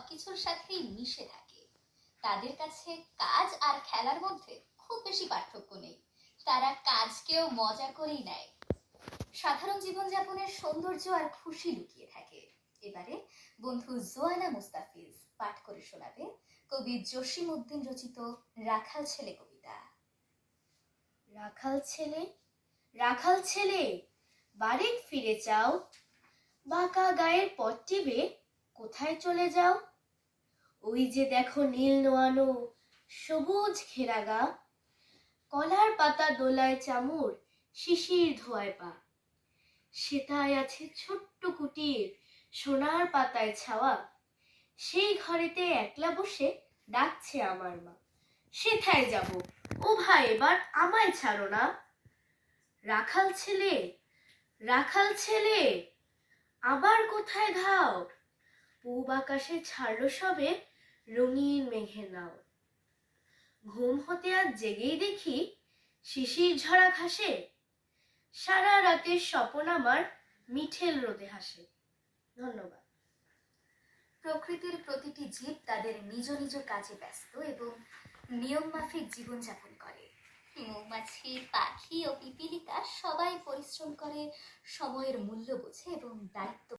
সবকিছুর সাথেই মিশে থাকে। তাদের কাছে কাজ আর খেলার মধ্যে খুব বেশি পার্থক্য নেই। তারা কাজকেও মজা করেই নেয়। সাধারণ জীবনযাপনের সৌন্দর্য আর খুশি লুকিয়ে থাকে। এবারে বন্ধু জোয়ানা মুস্তাফিজ পাঠ করে শোনাবে কবি জসিম উদ্দিন রচিত রাখাল ছেলে কবিতা। রাখাল ছেলে, রাখাল ছেলে, বাড়ি ফিরে যাও, বাঁকা গায়ের পথ টিপে কোথায় চলে যাও? ওই যে দেখো নীল নোয়ানো সবুজ ঘেরা গা, কলার পাতা দোলায় চামুর, শিশির ধোয়ায় পা। সেটাই আছে ছোট্ট কুটির, সোনার পাতায় ছাওয়া, সেই ঘরেতে একলা বসে ডাকছে আমার মা। সেথায় যাব, ও ভাই এবার আমায় ছাড়ো না। রাখাল ছেলে, রাখাল ছেলে, আবার কোথায় ধাও? পূব আকাশে ছাড়লো সবে রঙিন মেঘের নাও। ঘুম হতে আজ জেগেই দেখি শিশির ঝরা ঘাসে, সারা রাতের স্বপন আমার মিঠেল রোদে হাসে। ধন্যবাদ। প্রকৃতির প্রতিটি জীব তাদের নিজ নিজ কাজে ব্যস্ত এবং নিয়ম মাফিক জীবনযাপন করে। মৌমাছি, পাখি ও পিপীলিকা সবাই পরিশ্রম করে, সময়ের মূল্য বোঝে এবং দায়িত্ব